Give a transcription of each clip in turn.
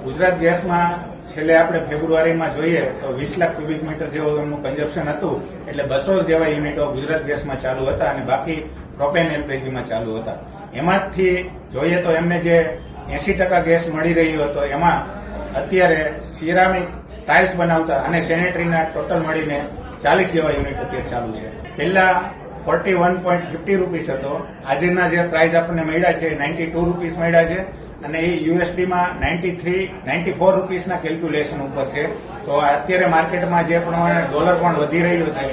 ગુજરાત ગેસમાં છેલ્લે આપણે ફેબ્રુઆરીમાં જોઈએ તો 20 લાખ ક્યુબિક મીટર જેવું એમનું કન્ઝપ્શન હતું, એટલે 200 જેવા યુનિટો ગુજરાત ગેસમાં ચાલુ હતા અને બાકી પ્રોપેન એલપીજીમાં ચાલુ હતા. એમાંથી જોઈએ તો એમને જે 80% ગેસ મળી રહ્યો હતો, એમાં અત્યારે સિરામિક ટાઇલ્સ બનાવતા અને સેનેટરીના ટોટલ મળીને 40 જેવા યુનિટ અત્યારે ચાલુ છે. પહેલા 41.50 રૂપીસ હતો, આજના જે પ્રાઇસ આપણને મળ્યા છે 92 રૂપીસ મળ્યા છે અને એ યુએસડીમાં 94 રૂપીસના કેલ્ક્યુલેશન ઉપર છે. તો અત્યારે માર્કેટમાં જે પ્રમાણે ડોલર પણ વધી રહ્યો છે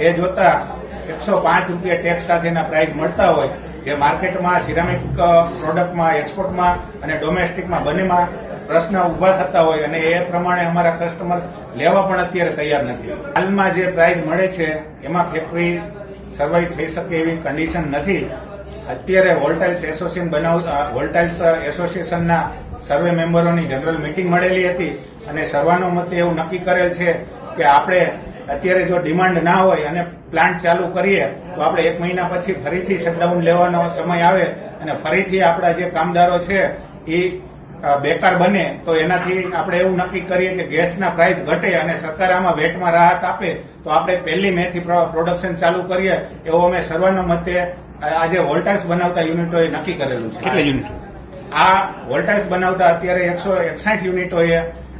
એ જોતા 105 રૂપિયા ટેક્સ સાથેના પ્રાઇસ મળતા હોય, જે માર્કેટમાં સિરામિક પ્રોડક્ટમાં, એક્સપોર્ટમાં અને ડોમેસ્ટિકમાં બંનેમાં પ્રશ્ન ઉભા થતા હોય અને એ પ્રમાણે અમારા કસ્ટમર લેવા પણ અત્યારે તૈયાર નથી. હાલમાં જે પ્રાઇસ મળે છે એમાં ફેક્ટરી સર્વાઈવ થઈ શકે એવી કન્ડિશન નથી. અત્યારે વોલ્ટાઇલ્સ એસોસિએશનના સર્વે મેમ્બરોની જનરલ મીટિંગ મળેલી હતી અને સર્વાનુમતે એવું નક્કી કરેલ છે કે આપણે અત્યારે જો ડિમાન્ડ ના હોય અને પ્લાન્ટ ચાલુ કરીએ તો આપણે 1 મહિના પછી ફરીથી શટડાઉન લેવાનો સમય આવે અને ફરીથી આપણા જે કામદારો છે એ બેકાર બને, તો એનાથી આપણે એવું નક્કી કરીએ કે ગેસના પ્રાઇસ ઘટે અને સરકાર આમાં વેટમાં રાહત આપે તો આપણે 1 મે થી પ્રોડક્શન ચાલુ કરીએ એવું અમે સર્વાનુમતે આજે વોલ્ટાઇલ્સ બનાવતા યુનિટોએ નક્કી કરેલું છે. કેટલા યુનિટ? આ વોલ્ટાઇલ્સ બનાવતા અત્યારે 161 યુનિટોએ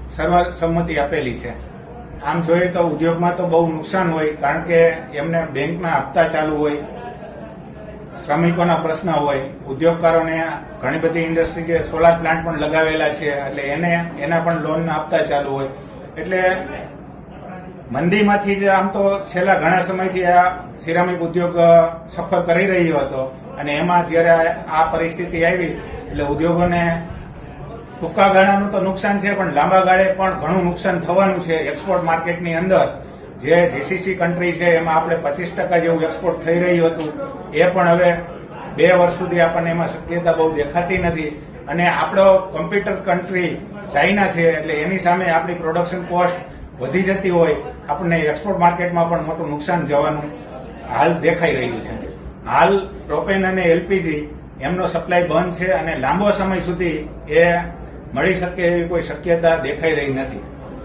સર્વસંમતિ આપેલી છે. આમ જોઈએ તો ઉદ્યોગમાં તો બહુ નુકસાન હોય, કારણ કે એમને બેંકના હપ્તા ચાલુ હોય, શ્રમિકોના પ્રશ્ન હોય, ઉદ્યોગકારોને ઘણી બધી ઇન્ડસ્ટ્રી જે સોલાર પ્લાન્ટ પણ લગાવેલા છે એટલે એના પણ લોનના હપ્તા ચાલુ હોય. એટલે મંદીમાંથી જ આમ તો છેલ્લા ઘણા સમયથી આ સિરામિક ઉદ્યોગ સફર કરી રહ્યો હતો અને એમાં જ્યારે આ પરિસ્થિતિ આવી એટલે ઉદ્યોગોને ટૂંકા ગાળાનું તો નુકસાન છે પણ લાંબા ગાળે પણ ઘણું નુકસાન થવાનું છે. એક્સપોર્ટ માર્કેટની અંદર જે જીસીસી કન્ટ્રી છે એમાં આપણે 25% જેવું એક્સપોર્ટ થઈ રહ્યું હતું, એ પણ હવે 2 વર્ષ સુધી આપણને એમાં શક્યતા બહુ દેખાતી નથી. અને આપણો કોમ્પ્યુટર કન્ટ્રી ચાઇના છે એટલે એની સામે આપણી પ્રોડક્શન કોસ્ટ વધી જતી હોય, આપણને એક્સપોર્ટ માર્કેટમાં પણ મોટું નુકસાન જવાનું હાલ દેખાઈ રહ્યું છે. હાલ પ્રોપેન અને એલપીજી એમનો સપ્લાય બંધ છે અને લાંબો સમય સુધી એ મળી શકે એવી કોઈ શક્યતા દેખાઈ રહી નથી.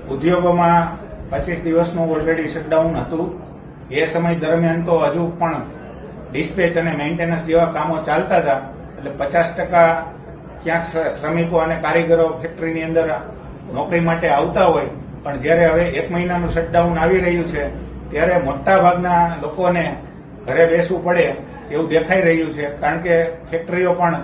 ઉદ્યોગોમાં 25 દિવસનું ઓલરેડી શટડાઉન હતું, એ સમય દરમિયાન તો હજુ પણ ડિસ્પેચ અને મેન્ટેનન્સ જેવા કામો ચાલતા હતા, એટલે 50% ક્યાંક શ્રમિકો અને કારીગરો ફેક્ટરીની અંદર નોકરી માટે આવતા હોય, પણ જ્યારે હવે 1 મહિનાનું શટડાઉન આવી રહ્યું છે ત્યારે મોટા ભાગના લોકોને ઘરે બેસવું પડે એવું દેખાઈ રહ્યું છે, કારણ કે ફેક્ટરીઓ પણ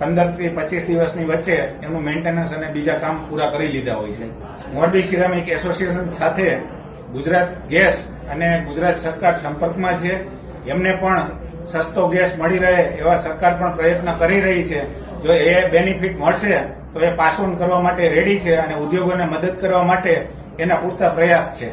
15 થી 25 દિવસની વચ્ચે એનું મેન્ટેનન્સ અને બીજા કામ પૂરા કરી લીધા હોય છે. મોરબી સિરામિક એસોસિએશન સાથે ગુજરાત ગેસ અને ગુજરાત સરકાર સંપર્કમાં છે. એમને પણ સસ્તો ગેસ મળી રહે એવા સરકાર પણ પ્રયત્ન કરી રહી છે. જો એ બેનિફિટ મળશે તો એ પાસ ઓન કરવા માટે રેડી છે અને ઉદ્યોગોને મદદ કરવા માટે એના પૂરતા પ્રયાસ છે.